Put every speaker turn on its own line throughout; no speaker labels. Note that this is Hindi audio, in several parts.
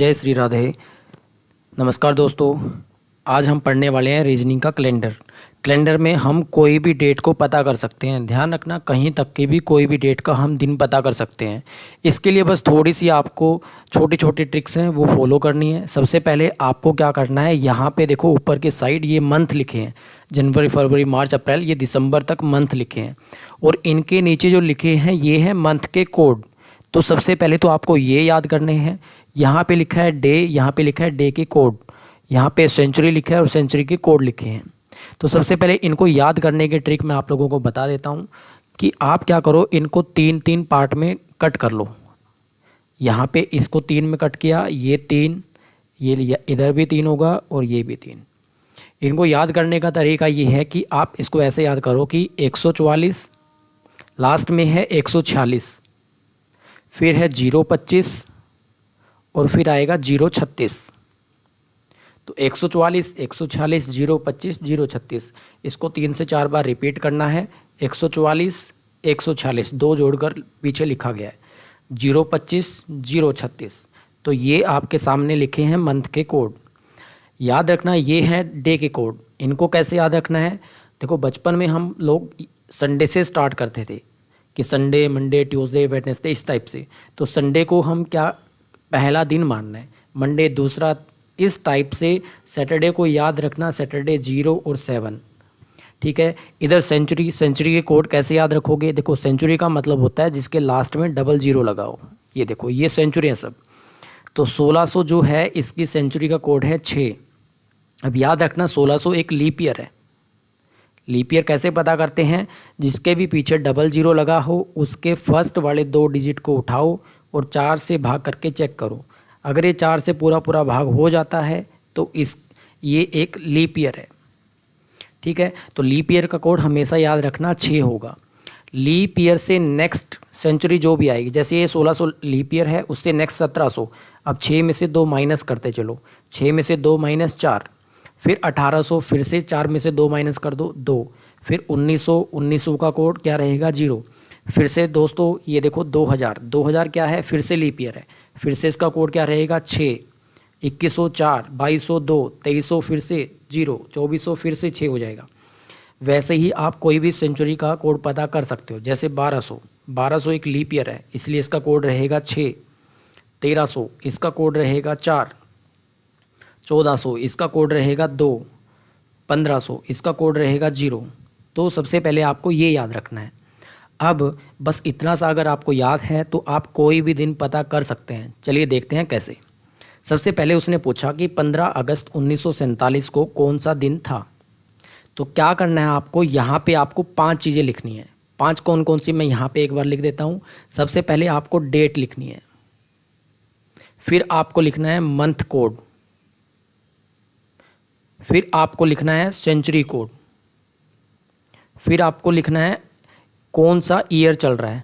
जय श्री राधे। नमस्कार दोस्तों, आज हम पढ़ने वाले हैं रीजनिंग का कैलेंडर। कैलेंडर में हम कोई भी डेट को पता कर सकते हैं। ध्यान रखना, कहीं तक की भी कोई भी डेट का हम दिन पता कर सकते हैं। इसके लिए बस थोड़ी सी आपको छोटी छोटी ट्रिक्स हैं वो फॉलो करनी है। सबसे पहले आपको क्या करना है, यहाँ पे देखो ऊपर के साइड ये मंथ लिखे हैं, जनवरी फरवरी मार्च अप्रैल, ये दिसंबर तक मंथ लिखे हैं। और इनके नीचे जो लिखे हैं ये हैं मंथ के कोड। तो सबसे पहले तो आपको ये याद करने हैं। यहाँ पे लिखा है डे, यहाँ पे लिखा है डे के कोड, यहाँ पे सेंचुरी लिखा है और सेंचुरी के कोड लिखे हैं। तो सबसे पहले इनको याद करने की ट्रिक मैं आप लोगों को बता देता हूँ कि आप क्या करो, इनको तीन तीन पार्ट में कट कर लो। यहाँ पे इसको तीन में कट किया, ये तीन, ये इधर भी तीन होगा और ये भी तीन। इनको याद करने का तरीका ये है कि आप इसको ऐसे याद करो कि 144, लास्ट में है 146, फिर है 025 और फिर आएगा 036। तो 144, 146, 025, 036, इसको 3 से 4 बार रिपीट करना है। 144, 146 दो जोड़कर पीछे लिखा गया है, 025, 036। तो ये आपके सामने लिखे हैं मंथ के कोड। याद रखना ये है डे के कोड। इनको कैसे याद रखना है, देखो बचपन में हम लोग संडे से स्टार्ट करते थे कि संडे, मंडे, ट्यूसडे, वेडनेसडे, इस टाइप से। तो संडे को हम क्या पहला दिन मानना है, मंडे दूसरा, इस टाइप से। सैटरडे को याद रखना, सैटरडे 0 और 7, ठीक है। इधर सेंचुरी, सेंचुरी के कोड कैसे याद रखोगे, देखो सेंचुरी का मतलब होता है जिसके लास्ट में डबल जीरो लगाओ। ये देखो ये सेंचुरी है सब। तो 1600 जो है इसकी सेंचुरी का कोड है 6। अब याद रखना 1600 एक लीप ईयर है। लीप ईयर कैसे पता करते हैं, जिसके भी पीछे डबल जीरो लगा हो उसके फर्स्ट वाले 2 डिजिट को उठाओ और 4 से भाग करके चेक करो। अगर ये 4 से पूरा पूरा भाग हो जाता है तो ये एक लीप ईयर है, ठीक है। तो लीप ईयर का कोड हमेशा याद रखना 6 होगा। लीप ईयर से नेक्स्ट सेंचुरी जो भी आएगी, जैसे ये 1600 लीप ईयर है, उससे नेक्स्ट 1700। अब 6 में से 2 माइनस करते चलो, 6 में से 2 माइनस 4, फिर 1800, फिर से 4 में से 2 माइनस कर दो 2, फिर 1900, 1900 का कोड क्या रहेगा 0। फिर से दोस्तों ये देखो 2000, 2000 क्या है, फिर से लीप ईयर है, फिर से इसका कोड क्या रहेगा 6, 2100 4, 2200 2, 2300 फिर से 0, 2400 फिर से 6 हो जाएगा। वैसे ही आप कोई भी सेंचुरी का कोड पता कर सकते हो। जैसे 1200, 1200 एक लीप ईयर है इसलिए इसका कोड रहेगा 6, 1300 इसका कोड रहेगा 4, 1400 इसका कोड रहेगा 2, 1500 इसका कोड रहेगा 0। तो सबसे पहले आपको ये याद रखना है। अब बस इतना सा अगर आपको याद है तो आप कोई भी दिन पता कर सकते हैं। चलिए देखते हैं कैसे। सबसे पहले उसने पूछा कि 15 अगस्त 1947 को कौन सा दिन था। तो क्या करना है आपको, यहाँ पे आपको 5 चीज़ें लिखनी है। 5 कौन कौन सी मैं यहाँ पे एक बार लिख देता हूँ। सबसे पहले आपको डेट लिखनी है, फिर आपको लिखना है मंथ कोड, फिर आपको लिखना है सेंचुरी कोड, फिर आपको लिखना है कौन सा ईयर चल रहा है,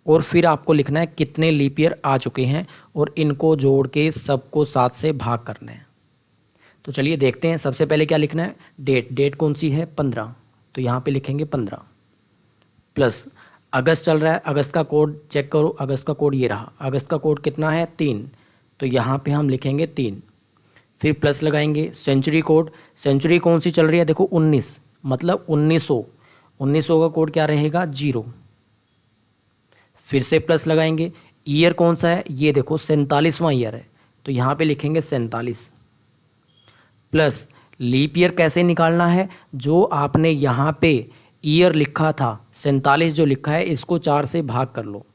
और फिर आपको लिखना है कितने लीप ईयर आ चुके हैं, और इनको जोड़ के सबको 7 से भाग करना है। तो चलिए देखते हैं। सबसे पहले क्या लिखना है, डेट। डेट कौन सी है 15, तो यहाँ पे लिखेंगे 15, प्लस अगस्त चल रहा है, अगस्त का कोड चेक करो, अगस्त का कोड ये रहा। अगस्त का कोड कितना है 3, तो यहाँ पे हम लिखेंगे 3, फिर प्लस लगाएंगे। सेंचुरी कोड, सेंचुरी कौन सी चल रही है देखो 19, मतलब 1900, 1900 का कोड क्या रहेगा 0, फिर से प्लस लगाएंगे। ईयर कौन सा है, ये देखो 47वां ईयर है, तो यहाँ पे लिखेंगे 47, प्लस लीप ईयर कैसे निकालना है, जो आपने यहाँ पे ईयर लिखा था 47 जो लिखा है, इसको 4 से भाग कर लो।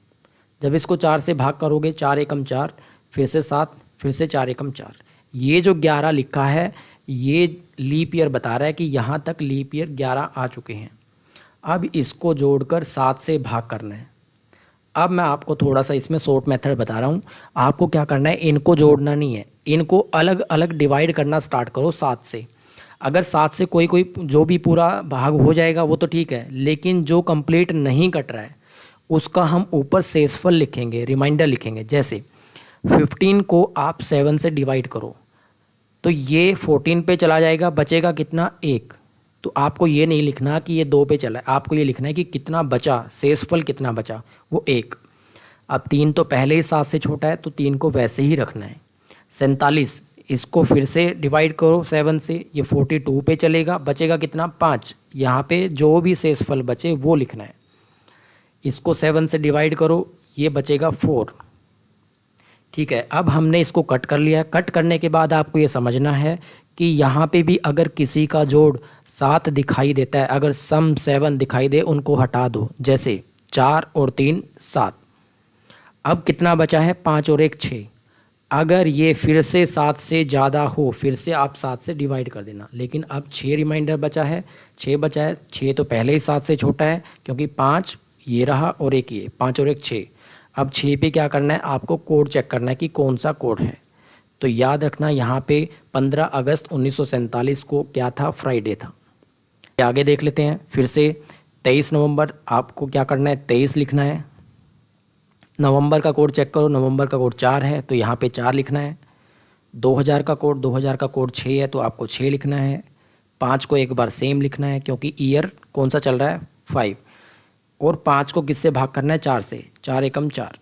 जब इसको 4 से भाग करोगे, 4 एकम 4, फिर से 7, फिर से 4 एकम 4, ये जो 11 लिखा है ये लीप ईयर बता रहा है कि यहाँ तक लीप ईयर 11 आ चुके हैं। अब इसको जोड़कर 7 से भाग करना है। अब मैं आपको थोड़ा सा इसमें शॉर्ट मेथड बता रहा हूँ। आपको क्या करना है, इनको जोड़ना नहीं है, इनको अलग अलग डिवाइड करना स्टार्ट करो 7 से। अगर 7 से कोई जो भी पूरा भाग हो जाएगा वो तो ठीक है, लेकिन जो कंप्लीट नहीं कट रहा है उसका हम ऊपर शेषफल लिखेंगे, रिमाइंडर लिखेंगे। जैसे 15 को आप 7 से डिवाइड करो तो ये 14 पे चला जाएगा, बचेगा कितना 1। तो आपको ये नहीं लिखना कि ये 2 पे चला है, आपको ये लिखना है कि कितना बचा, शेषफल कितना बचा, वो 1। अब 3 तो पहले ही 7 से छोटा है तो 3 को वैसे ही रखना है। 47, इसको फिर से डिवाइड करो 7 से, ये 42 पे चलेगा, बचेगा कितना 5। यहाँ पे जो भी शेषफल बचे वो लिखना है। इसको 7 से डिवाइड करो, ये बचेगा 4। ठीक है, अब हमने इसको कट कर लिया। कट करने के बाद आपको ये समझना है कि यहाँ पे भी अगर किसी का जोड़ 7 दिखाई देता है, अगर सम 7 दिखाई दे, उनको हटा दो। जैसे 4 और 3 7। अब कितना बचा है 5 और 1 6। अगर ये फिर से 7 से ज़्यादा हो, फिर से आप 7 से डिवाइड कर देना। लेकिन अब 6 रिमाइंडर बचा है, 6 बचा है। 6 तो पहले ही 7 से छोटा है, क्योंकि 5 ये रहा और 1 ये, 5 और 1 6। अब 6 पे क्या करना है, आपको कोड चेक करना है कि कौन सा कोड है। तो याद रखना, यहाँ पे 15 अगस्त 1947 को क्या था, फ्राइडे था। आगे देख लेते हैं फिर से। 23 नवंबर आपको क्या करना है, 23 लिखना है। नवंबर का कोड चेक करो, नवंबर का कोड 4 है तो यहाँ पे 4 लिखना है। 2000 का कोड 6 है तो आपको 6 लिखना है। 5 को एक बार सेम लिखना है, क्योंकि ईयर कौन सा चल रहा है 5। और 5 को किससे भाग करना है, 4 से। 4 एकम 4।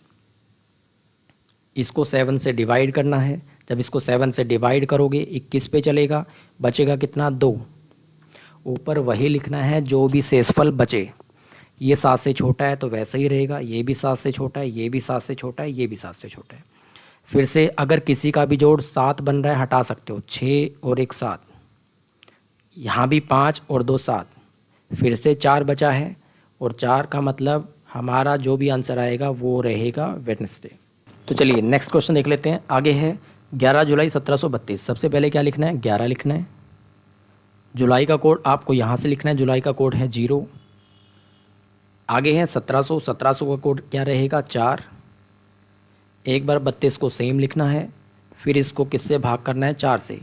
इसको 7 से डिवाइड करना है। जब इसको 7 से डिवाइड करोगे 21 पे चलेगा, बचेगा कितना 2। ऊपर वही लिखना है जो भी शेषफल बचे। ये 7 से छोटा है तो वैसा ही रहेगा, ये भी 7 से छोटा है, ये भी 7 से छोटा है, ये भी 7 से छोटा है। फिर से अगर किसी का भी जोड़ 7 बन रहा है, हटा सकते हो। 6 और 1 7। यहाँ भी 5 और 2 7। फिर से 4 बचा है, और 4 का मतलब हमारा जो भी आंसर आएगा वो रहेगा वेडनेसडे। तो चलिए नेक्स्ट क्वेश्चन देख लेते हैं। आगे है 11 जुलाई 1732। सबसे पहले क्या लिखना है, 11 लिखना है। जुलाई का कोड आपको यहाँ से लिखना है, जुलाई का कोड है 0। आगे है 1700 का कोड क्या रहेगा, 4। एक बार 32 को सेम लिखना है, फिर इसको किससे भाग करना है, 4 से।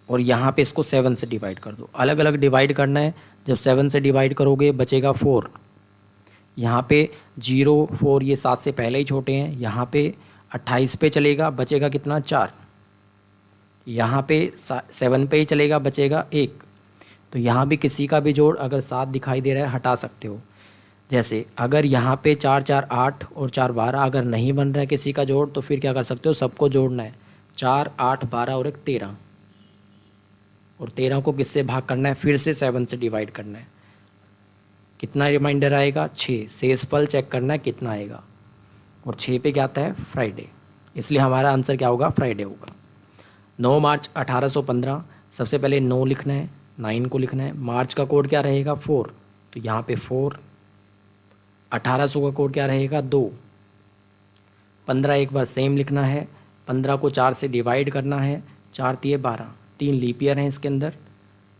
और यहाँ पे इसको 7 से डिवाइड कर दो। अलग अलग डिवाइड करना है। जब 7 से डिवाइड करोगे बचेगा 4। यहाँ पे 0 4 ये 7 से पहले ही छोटे हैं। यहाँ पे 28 पे चलेगा, बचेगा कितना 4। यहाँ पे 7 पे ही चलेगा, बचेगा 1। तो यहाँ भी किसी का भी जोड़ अगर 7 दिखाई दे रहा है, हटा सकते हो। जैसे अगर यहाँ पे 4 4 8 और 4 12 अगर नहीं बन रहा है किसी का जोड़, तो फिर क्या कर सकते हो, सबको जोड़ना है। 4 8 12 और 1 13। और 13 को किससे भाग करना है, फिर से 7 से डिवाइड करना है। कितना रिमाइंडर आएगा, 6। शेषफल चेक करना है कितना आएगा। और 6 पे क्या आता है, फ्राइडे। इसलिए हमारा आंसर क्या होगा, फ्राइडे होगा। 9 मार्च 1815। सबसे पहले 9 लिखना है, 9 को लिखना है। मार्च का कोड क्या रहेगा, 4, तो यहाँ पे 4। 1800 का कोड क्या रहेगा, 2। 15 एक बार सेम लिखना है। 15 को 4 से डिवाइड करना है। 4 3 12, 3 लीप ईयर हैं इसके अंदर।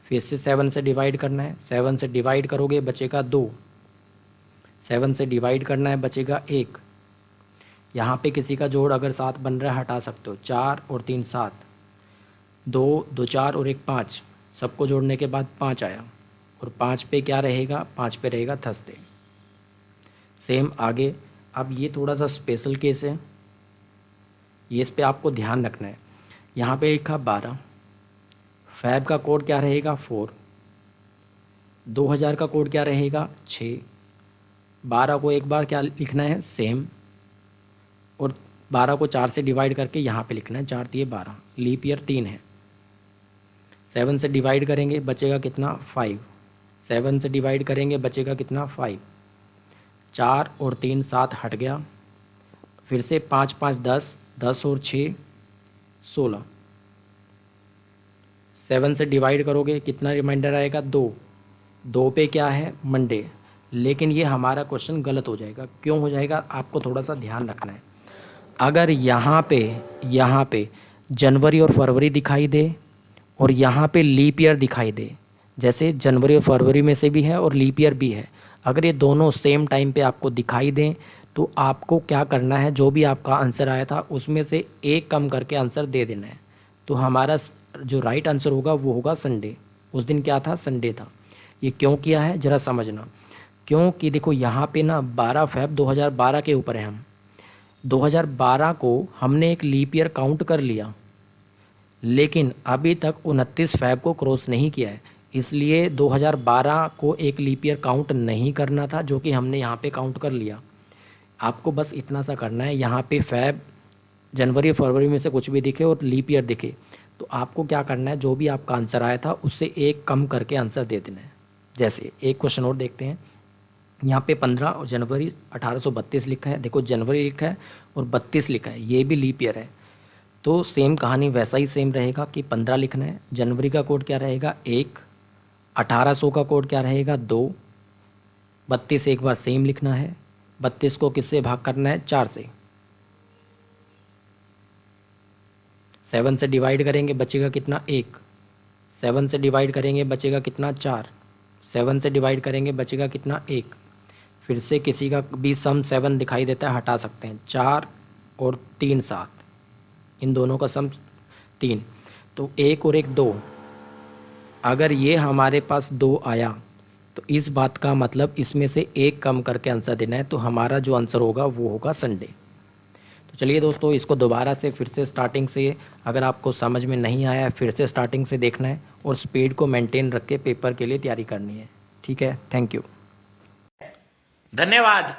फिर से 7 से डिवाइड करना है। 7 से डिवाइड करोगे बचेगा 2। 7 से डिवाइड करना है, बचेगा 1। यहाँ पे किसी का जोड़ अगर 7 बन रहा है, हटा सकते हो। 4 और 3 7। 2 2 4 और 1 5। सबको जोड़ने के बाद 5 आया। और 5 पे क्या रहेगा, 5 पे रहेगा थर्सडे। सेम आगे। अब ये थोड़ा सा स्पेशल केस है, ये इस पे आपको ध्यान रखना है। यहाँ पे लिखा 12। फैब का कोड क्या रहेगा, 4। 2000 का कोड क्या रहेगा, 6। 12 को एक बार क्या लिखना है, सेम। और 12 को 4 से डिवाइड करके यहाँ पे लिखना है। 4 3 12, लीप ईयर 3 है। 7 से डिवाइड करेंगे बचेगा कितना, 5। 7 से डिवाइड करेंगे बचेगा कितना, 5। 4 और 3 7 हट गया। फिर से 5 5 10, 10 और 6 16। 7 से डिवाइड करोगे कितना रिमाइंडर आएगा, 2। 2 पे क्या है, मंडे। लेकिन ये हमारा क्वेश्चन गलत हो जाएगा। क्यों हो जाएगा, आपको थोड़ा सा ध्यान रखना है। अगर यहाँ पे जनवरी और फरवरी दिखाई दे, और यहाँ पे लीप ईयर दिखाई दे, जैसे जनवरी और फरवरी में से भी है और लीप ईयर भी है, अगर ये दोनों सेम टाइम पे आपको दिखाई दें, तो आपको क्या करना है, जो भी आपका आंसर आया था उसमें से एक कम करके आंसर दे देना है। तो हमारा जो राइट आंसर होगा वो होगा संडे। उस दिन क्या था, संडे था। ये क्यों किया है ज़रा समझना। क्योंकि देखो यहाँ पे ना 12 फरवरी 2012 के ऊपर है। हम 2012 को हमने एक लीप ईयर काउंट कर लिया, लेकिन अभी तक 29 फरवरी को क्रॉस नहीं किया है। इसलिए 2012 को एक लीप ईयर काउंट नहीं करना था, जो कि हमने यहाँ पे काउंट कर लिया। आपको बस इतना सा करना है, यहाँ पे फैब जनवरी फरवरी में से कुछ भी दिखे और लीप ईयर दिखे तो आपको क्या करना है, जो भी आपका आंसर आया था उससे एक कम करके आंसर दे देना है। जैसे एक क्वेश्चन और देखते हैं, यहाँ पे 15 जनवरी 1832 लिखा है, देखो जनवरी लिखा है और 32 लिखा है, ये भी लीप ईयर है। तो सेम कहानी वैसा ही सेम रहेगा कि 15 लिखना है, जनवरी का कोड क्या रहेगा 1, 1800 का कोड क्या रहेगा 2, 32 एक बार सेम लिखना है, 32 को किससे भाग करना है 4 से, 7 से डिवाइड करेंगे बचेगा कितना 1, 7 से डिवाइड करेंगे बचेगा कितना 4, 7 से डिवाइड करेंगे बचेगा कितना 1। फिर से किसी का भी सम 7 दिखाई देता है, हटा सकते हैं, 4 और 3 7, इन दोनों का सम 3, तो 1 और 1 2। अगर ये हमारे पास 2 आया तो इस बात का मतलब इसमें से एक कम करके आंसर देना है, तो हमारा जो आंसर होगा वो होगा संडे। तो चलिए दोस्तों, इसको दोबारा से फिर से स्टार्टिंग से, अगर आपको समझ में नहीं आया फिर से स्टार्टिंग से देखना है और स्पीड को मेंटेन रख के पेपर के लिए तैयारी करनी है। ठीक है, थैंक यू,
धन्यवाद।